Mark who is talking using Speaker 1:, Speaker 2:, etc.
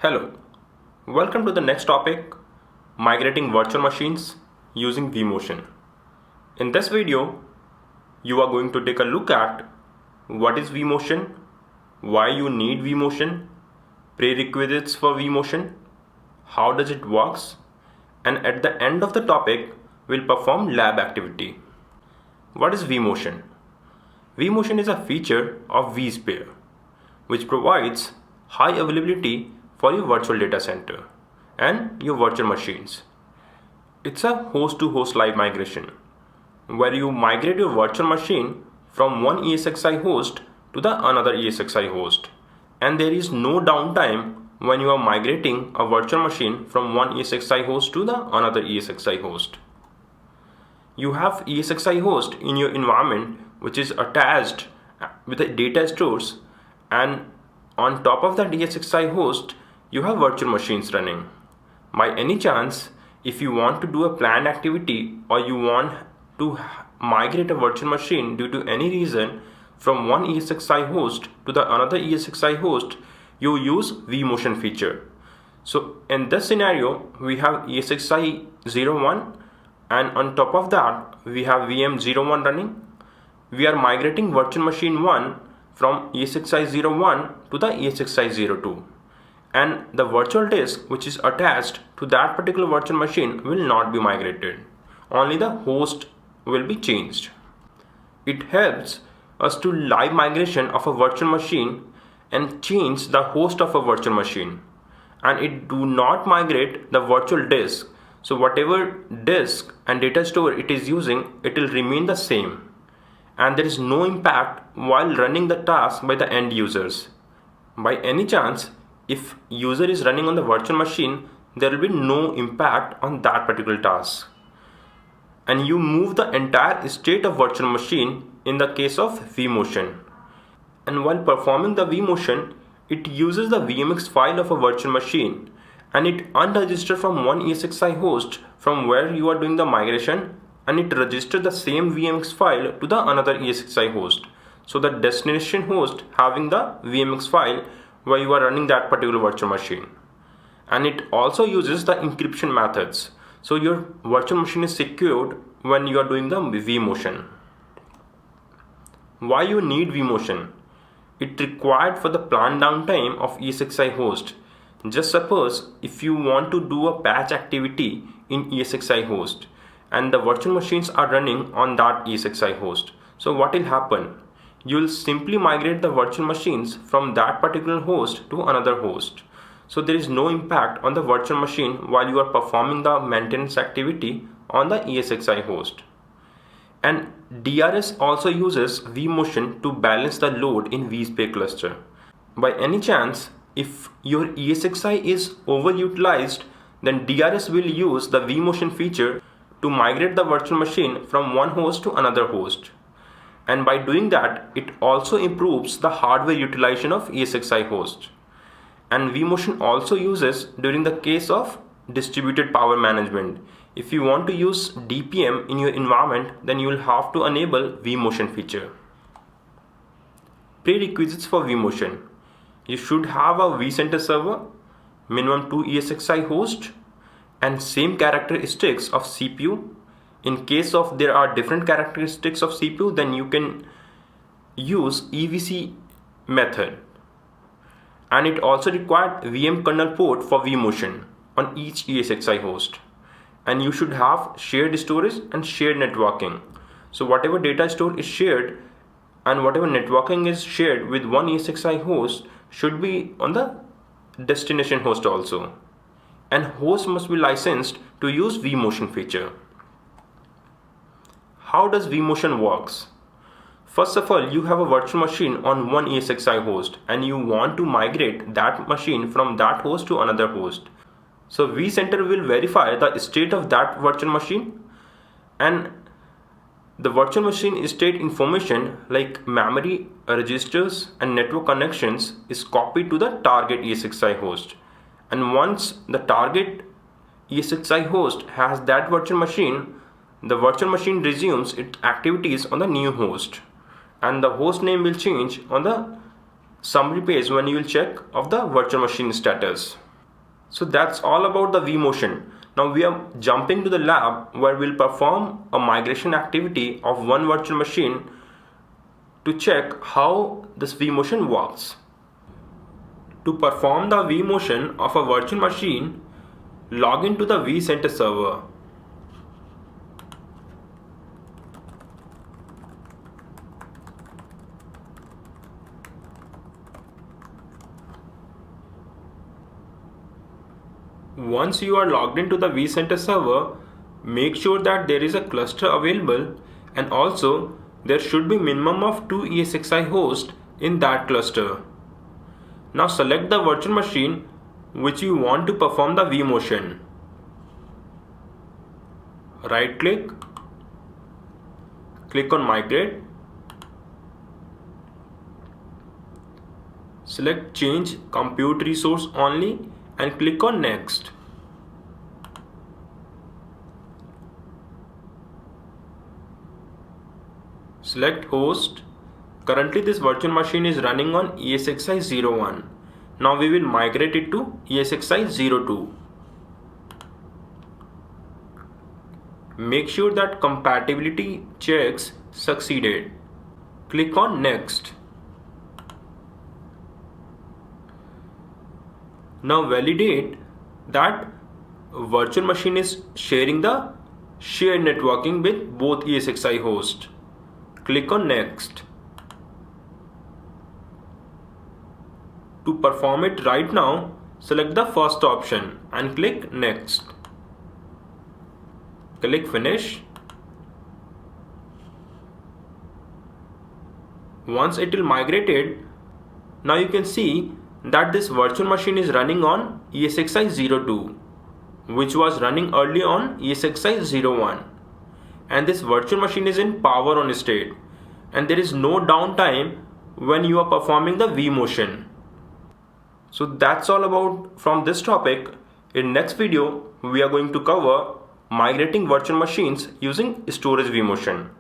Speaker 1: Hello, welcome to the next topic, migrating virtual machines using vMotion. In this video, you are going to take a look at what is vMotion, why you need vMotion, prerequisites for vMotion, how does it works, and at the end of the topic, we'll perform lab activity. What is vMotion? vMotion is a feature of vSphere, which provides high availability for your virtual data center and your virtual machines. It's a host-to-host live migration where you migrate your virtual machine from one ESXi host to the another ESXi host, and there is no downtime when you are migrating a virtual machine from one ESXi host to the another ESXi host. You have ESXi host in your environment which is attached with the data stores, and on top of that ESXi host you have virtual machines running. By any chance, if you want to do a planned activity or you want to migrate a virtual machine due to any reason from one ESXi host to the another ESXi host, you use vMotion feature. So in this scenario, we have ESXi 01, and on top of that we have VM01 running. We are migrating virtual machine 1 from ESXi 01 to the ESXi 02. And the virtual disk which is attached to that particular virtual machine will not be migrated. Only the host will be changed. It helps us to live migration of a virtual machine and change the host of a virtual machine. And it do not migrate the virtual disk. So whatever disk and data store it is using, it will remain the same. And there is no impact while running the task by the end users. By any chance, if user is running on the virtual machine, there will be no impact on that particular task. And you move the entire state of virtual machine in the case of vMotion. And while performing the vMotion, it uses the VMX file of a virtual machine and it unregisters from one ESXi host from where you are doing the migration, and it registers the same VMX file to the another ESXi host. So the destination host having the VMX file where you are running that particular virtual machine. And it also uses the encryption methods. So your virtual machine is secured when you are doing the vMotion. Why you need vMotion? It required for the planned downtime of ESXi host. Just suppose if you want to do a patch activity in ESXi host and the virtual machines are running on that ESXi host. So what will happen? You will simply migrate the virtual machines from that particular host to another host. So there is no impact on the virtual machine while you are performing the maintenance activity on the ESXi host. And DRS also uses vMotion to balance the load in vSphere cluster. By any chance, if your ESXi is overutilized, then DRS will use the vMotion feature to migrate the virtual machine from one host to another host. And by doing that, it also improves the hardware utilization of ESXi host. And vMotion also uses during the case of distributed power management. If you want to use DPM in your environment, then you will have to enable vMotion feature. Prerequisites for vMotion. You should have a vCenter server, minimum 2 ESXi host, and same characteristics of CPU. In case of there are different characteristics of CPU, then you can use EVC method. And it also required VM kernel port for vMotion on each ESXi host. And you should have shared storage and shared networking. So whatever data store is shared and whatever networking is shared with one ESXi host should be on the destination host also. And host must be licensed to use vMotion feature. How does vMotion works? First of all, you have a virtual machine on one ESXi host and you want to migrate that machine from that host to another host. So vCenter will verify the state of that virtual machine, and the virtual machine state information like memory, registers and network connections is copied to the target ESXi host. And once the target ESXi host has that virtual machine, the virtual machine resumes its activities on the new host, and the host name will change on the summary page when you will check of the virtual machine status. So that's all about the vMotion. Now we are jumping to the lab where we'll perform a migration activity of one virtual machine to check how this vMotion works. To perform the vMotion of a virtual machine, log into the vCenter server. Once you are logged into the vCenter server, make sure that there is a cluster available, and also there should be minimum of 2 ESXi hosts in that cluster. Now select the virtual machine which you want to perform the vMotion. Right click, click on Migrate, select Change Compute Resource Only and click on Next. Select Host. Currently this virtual machine is running on ESXi 01. Now we will migrate it to ESXi 02. Make sure that compatibility checks succeeded. Click on Next. Now validate that virtual machine is sharing the shared networking with both ESXi hosts. Click on Next. To perform it right now, select the first option and click Next. Click Finish. Once it will migrated, now you can see that this virtual machine is running on ESXi 02, which was running earlier on ESXi 01. And this virtual machine is in power on state, and there is no downtime when you are performing the vMotion. So that's all about from this topic. In next video, we are going to cover migrating virtual machines using storage vMotion.